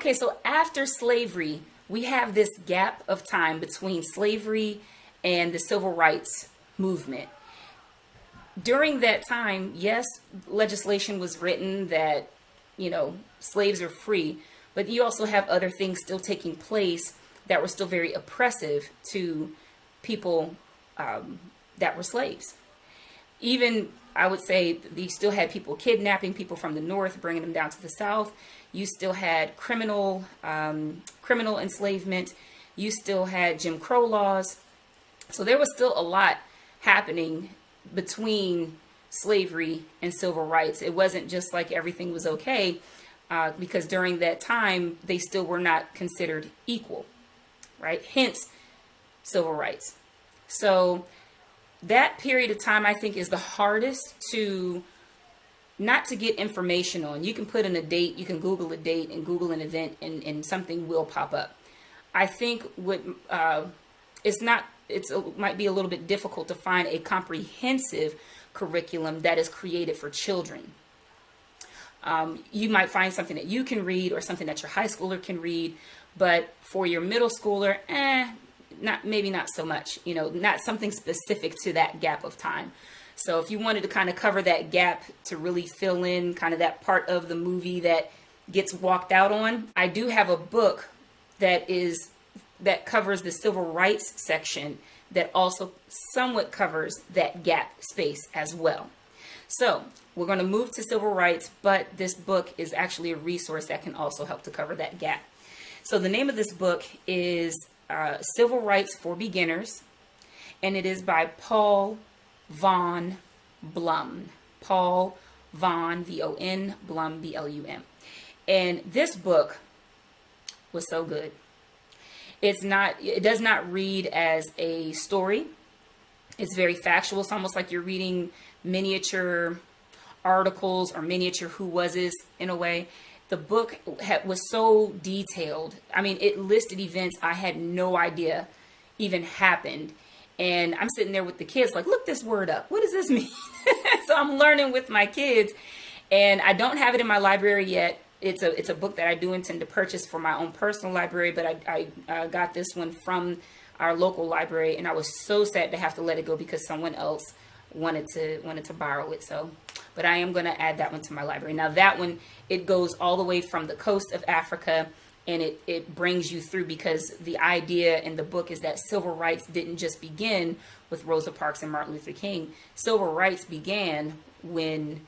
Okay, so after slavery, we have this gap of time between slavery and the civil rights movement. During that time, yes, legislation was written that, slaves are free, but you also have other things still taking place that were still very oppressive to people that were slaves. Even, I would say, you still had people kidnapping people from the north, bringing them down to the south. You still had criminal enslavement. You still had Jim Crow laws. So there was still a lot happening between slavery and civil rights. It wasn't just like everything was okay, because during that time, they still were not considered equal, right? Hence, civil rights. So that period of time, I think, is the hardest not to get information on. You can put in a date, you can Google a date and Google an event, and something will pop up. I think it might be a little bit difficult to find a comprehensive curriculum that is created for children. You might find something that you can read or something that your high schooler can read, but for your middle schooler, maybe not so much, not something specific to that gap of time. So if you wanted to kind of cover that gap to really fill in kind of that part of the movie that gets walked out on, I do have a book that covers the civil rights section that also somewhat covers that gap space as well. So we're going to move to civil rights, but this book is actually a resource that can also help to cover that gap. So the name of this book is Civil Rights for Beginners, and it is by Paul von Blum. Paul von, V-O-N, Blum, B-L-U-M. And this book was so good. It does not read as a story. It's very factual. It's almost like you're reading miniature articles or miniature who was-is in a way. The book was so detailed. I mean, it listed events I had no idea even happened. And I'm sitting there with the kids like, look this word up. What does this mean? So I'm learning with my kids. And I don't have it in my library yet. It's a book that I do intend to purchase for my own personal library, but I got this one from our local library, and I was so sad to have to let it go because someone else wanted to borrow it. So, but I am going to add that one to my library. Now that one, it goes all the way from the coast of Africa, and it brings you through, because the idea in the book is that civil rights didn't just begin with Rosa Parks and Martin Luther King. Civil rights began when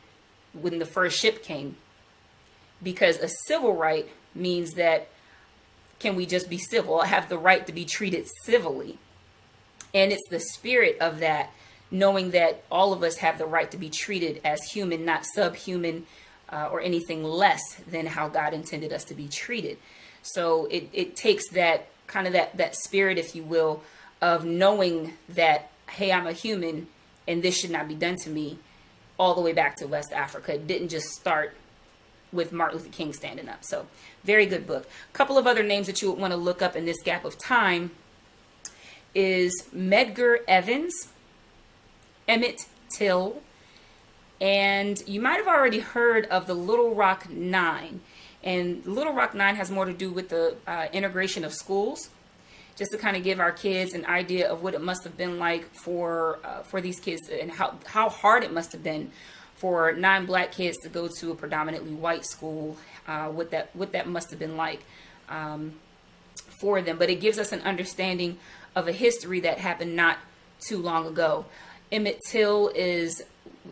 the first ship came. Because a civil right means that, can we just be civil? I have the right to be treated civilly. And it's the spirit of that, knowing that all of us have the right to be treated as human, not subhuman, or anything less than how God intended us to be treated. So it takes that kind of that spirit, if you will, of knowing that, hey, I'm a human and this should not be done to me, all the way back to West Africa. It didn't just start with Martin Luther King standing up. So very good book. A couple of other names that you would want to look up in this gap of time is Medgar Evans, Emmett Till, and you might have already heard of the Little Rock Nine. And Little Rock Nine has more to do with the integration of schools, just to kind of give our kids an idea of what it must have been like for these kids, and how hard it must have been for non-black kids to go to a predominantly white school, what that must have been like for them. But it gives us an understanding of a history that happened not too long ago. Emmett Till is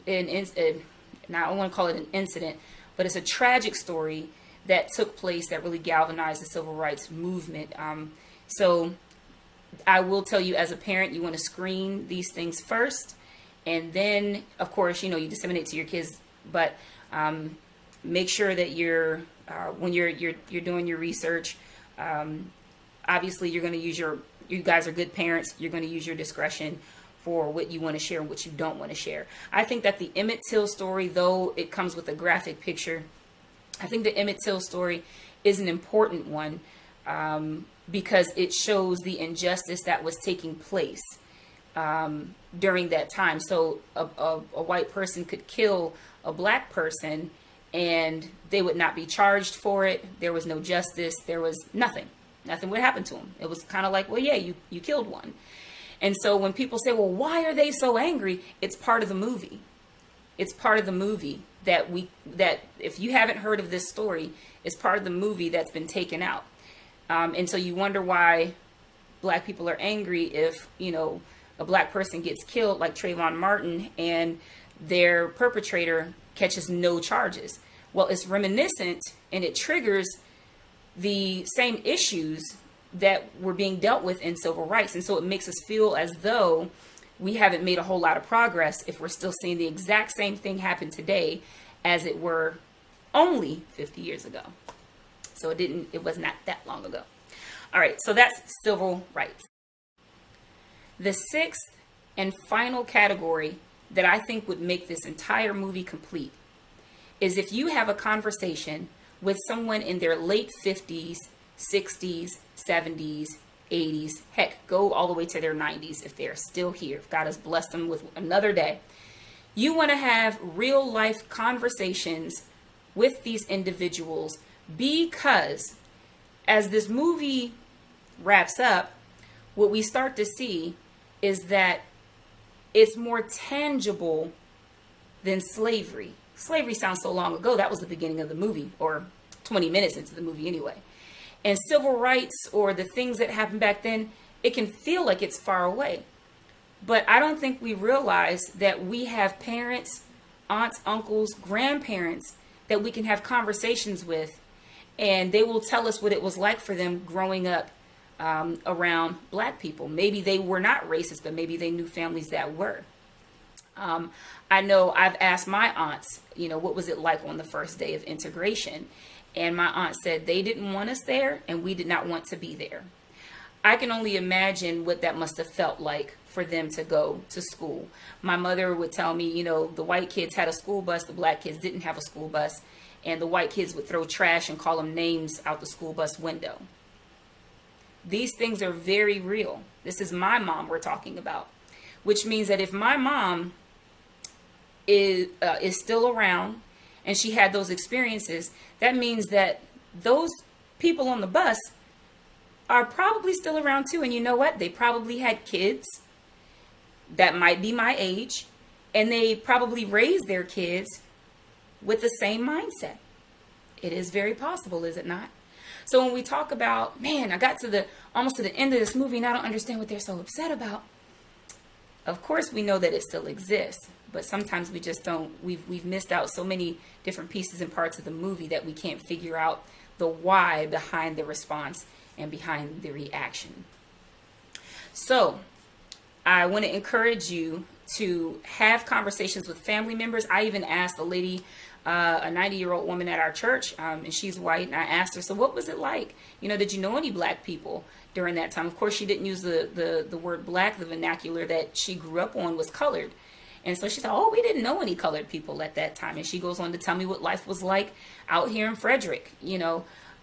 now I don't want to call it an incident, but it's a tragic story that took place that really galvanized the civil rights movement. So I will tell you, as a parent, you want to screen these things first. And then, of course, you disseminate to your kids, but make sure that when you're doing your research, obviously you're going to use you guys are good parents. You're going to use your discretion for what you want to share and what you don't want to share. I think that the Emmett Till story, though it comes with a graphic picture, I think the Emmett Till story is an important one because it shows the injustice that was taking place during that time. So a white person could kill a black person, and they would not be charged for it. There was no justice. There was nothing. Nothing would happen to them. It was kind of like, well, yeah, you killed one. And so when people say, well, why are they so angry? It's part of the movie. It's part of the movie that if you haven't heard of this story, it's part of the movie that's been taken out. And so you wonder why black people are angry if, a black person gets killed like Trayvon Martin and their perpetrator catches no charges. Well, it's reminiscent and it triggers the same issues that were being dealt with in civil rights. And so it makes us feel as though we haven't made a whole lot of progress if we're still seeing the exact same thing happen today as it were only 50 years ago. So it was not that long ago. All right, so that's civil rights. The sixth and final category that I think would make this entire movie complete is if you have a conversation with someone in their late 50s, 60s, 70s, 80s, heck, go all the way to their 90s if they're still here, if God has blessed them with another day. You want to have real life conversations with these individuals because as this movie wraps up, what we start to see is that it's more tangible than slavery. Slavery sounds so long ago. That was the beginning of the movie, or 20 minutes into the movie anyway. And civil rights or the things that happened back then, it can feel like it's far away. But I don't think we realize that we have parents, aunts, uncles, grandparents that we can have conversations with, and they will tell us what it was like for them growing up around black people. Maybe they were not racist, but maybe they knew families that were. I know I've asked my aunts, what was it like on the first day of integration? And my aunt said they didn't want us there and we did not want to be there. I can only imagine what that must have felt like for them to go to school. My mother would tell me, the white kids had a school bus, the black kids didn't have a school bus, and the white kids would throw trash and call them names out the school bus window. These things are very real. This is my mom we're talking about, which means that if my mom is still around and she had those experiences, that means that those people on the bus are probably still around too. And you know what? They probably had kids that might be my age, and they probably raised their kids with the same mindset. It is very possible, is it not? So when we talk about, man, I got to almost to the end of this movie and I don't understand what they're so upset about. Of course, we know that it still exists, but sometimes we just don't. We've missed out so many different pieces and parts of the movie that we can't figure out the why behind the response and behind the reaction. So I want to encourage you to have conversations with family members. I even asked a lady, a 90-year-old woman at our church, and she's white, and I asked her, so what was it like? Did you know any black people during that time? Of course, she didn't use the word black. The vernacular that she grew up on was colored. And so she said, oh, we didn't know any colored people at that time. And she goes on to tell me what life was like out here in Frederick,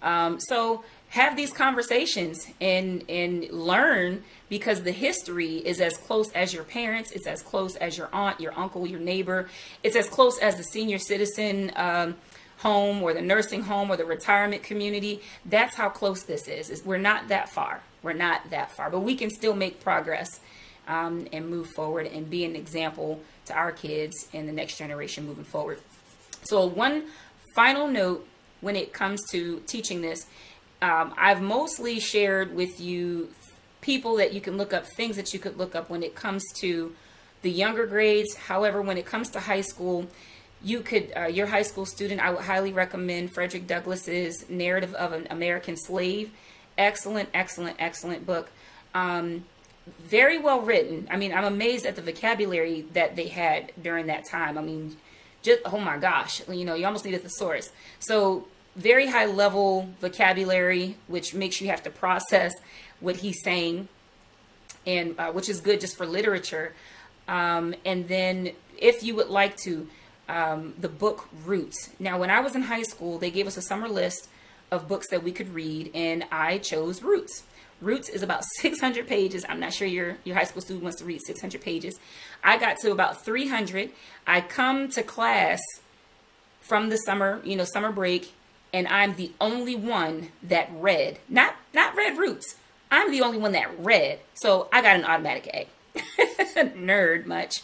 So have these conversations and learn, because the history is as close as your parents. It's as close as your aunt, your uncle, your neighbor. It's as close as the senior citizen home or the nursing home or the retirement community. That's how close this is. We're not that far. We're not that far, but we can still make progress and move forward and be an example to our kids and the next generation moving forward. So one final note when it comes to teaching this, I've mostly shared with you people that you can look up, things that you could look up when it comes to the younger grades. However, when it comes to high school, you could, your high school student, I would highly recommend Frederick Douglass's Narrative of an American Slave. Excellent, excellent, excellent book. Very well written. I mean, I'm amazed at the vocabulary that they had during that time. I mean, just, oh my gosh, you almost need a thesaurus. So very high level vocabulary, which makes you have to process what he's saying, and which is good just for literature. And then if you would like to, the book Roots. Now, when I was in high school, they gave us a summer list of books that we could read, and I chose Roots. Roots is about 600 pages. I'm not sure your high school student wants to read 600 pages. I got to about 300. I come to class from the summer break, and I'm the only one that read. Not read Roots. I'm the only one that read. So I got an automatic A. Nerd much.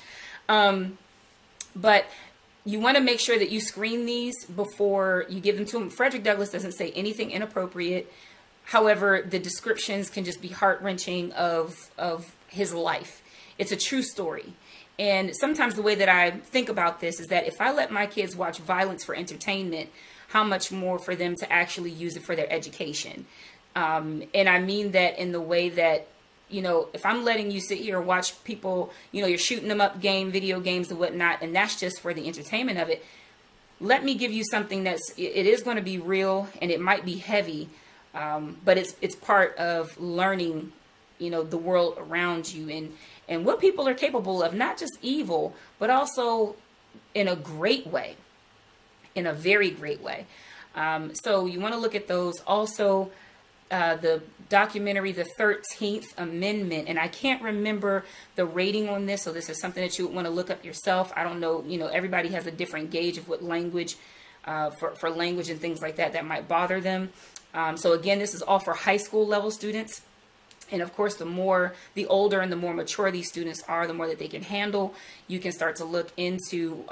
But you want to make sure that you screen these before you give them to them. Frederick Douglass doesn't say anything inappropriate. However, the descriptions can just be heart-wrenching of his life. It's a true story. And sometimes the way that I think about this is that if I let my kids watch violence for entertainment, how much more for them to actually use it for their education. And I mean that in the way that, if I'm letting you sit here and watch people, you're shooting them up video games and whatnot, and that's just for the entertainment of it. Let me give you something it is going to be real, and it might be heavy, but it's part of learning, the world around you and what people are capable of, not just evil, but also in a great way, in a very great way. So you want to look at those. Also, the documentary, The 13th Amendment, and I can't remember the rating on this, so this is something that you would want to look up yourself. I don't know, everybody has a different gauge of what language, for language and things like that might bother them. So again, this is all for high school level students. And of course, the older and the more mature these students are, the more that they can handle, you can start to look into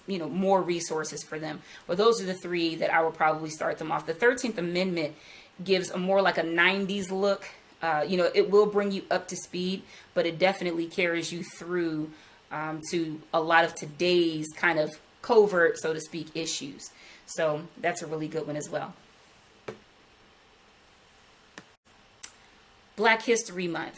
more resources for them. Well, those are the three that I would probably start them off. The 13th Amendment gives a more like a 90s look. It will bring you up to speed, but it definitely carries you through to a lot of today's kind of covert, so to speak, issues. So that's a really good one as well. Black History Month.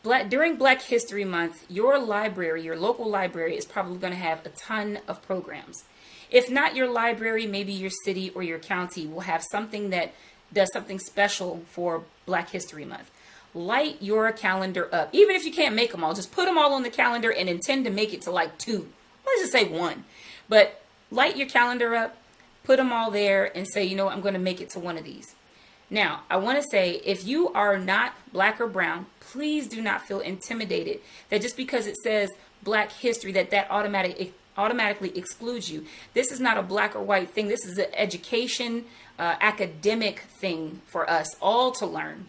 During Black History Month, your local library is probably going to have a ton of programs. If not your library, maybe your city or your county will have something that does something special for Black History Month. Light your calendar up. Even if you can't make them all, just put them all on the calendar and intend to make it to like 2. Let's just say 1. But light your calendar up, put them all there and say, I'm going to make it to one of these. Now, I want to say, if you are not Black or brown, please do not feel intimidated that just because it says Black history, that automatically excludes you. This is not a black or white thing. This is an education, academic thing for us all to learn.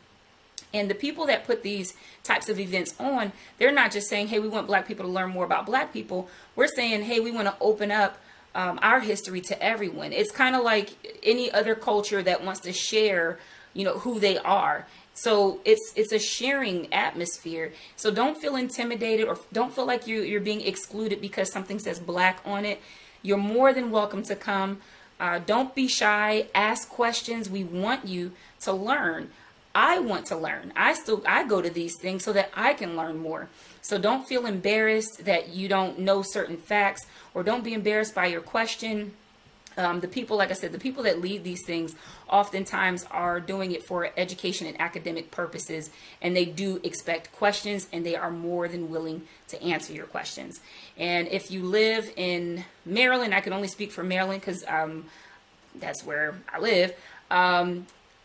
And the people that put these types of events on, they're not just saying, hey, we want Black people to learn more about Black people. We're saying, hey, we want to open up our history to everyone. It's kind of like any other culture that wants to share, who they are. So it's a sharing atmosphere. So don't feel intimidated or don't feel like you're being excluded because something says Black on it. You're more than welcome to come. Don't be shy. Ask questions. We want you to learn. I want to learn. I go to these things so that I can learn more. So don't feel embarrassed that you don't know certain facts, or don't be embarrassed by your question. The people, like I said, the people that lead these things oftentimes are doing it for education and academic purposes, and they do expect questions, and they are more than willing to answer your questions. And if you live in Maryland, I can only speak for Maryland because that's where I live.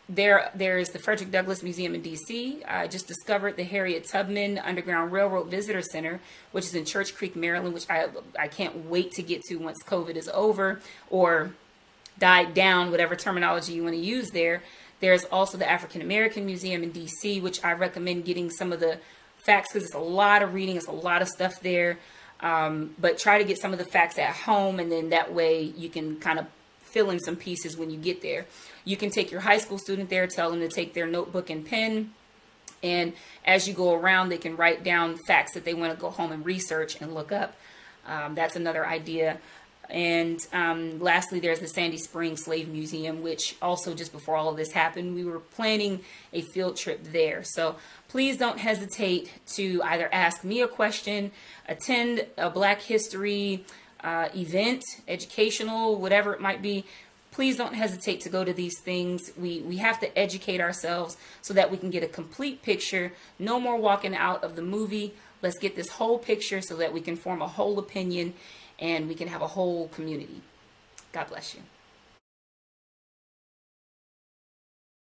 There's the Frederick Douglass Museum in D.C. I just discovered the Harriet Tubman Underground Railroad Visitor Center, which is in Church Creek, Maryland, which I can't wait to get to once COVID is over or died down, whatever terminology you want to use there. There's also the African American Museum in D.C., which I recommend getting some of the facts because it's a lot of reading, it's a lot of stuff there. But try to get some of the facts at home, and then that way you can kind of fill in some pieces when you get there. You can take your high school student there, tell them to take their notebook and pen, and as you go around, they can write down facts that they want to go home and research and look up. That's another idea. And lastly, there's the Sandy Springs Slave Museum, which also just before all of this happened, we were planning a field trip there. So please don't hesitate to either ask me a question, attend a Black History event, educational, whatever it might be. Please don't hesitate to go to these things. We have to educate ourselves so that we can get a complete picture. No more walking out of the movie. Let's get this whole picture so that we can form a whole opinion and we can have a whole community. God bless you.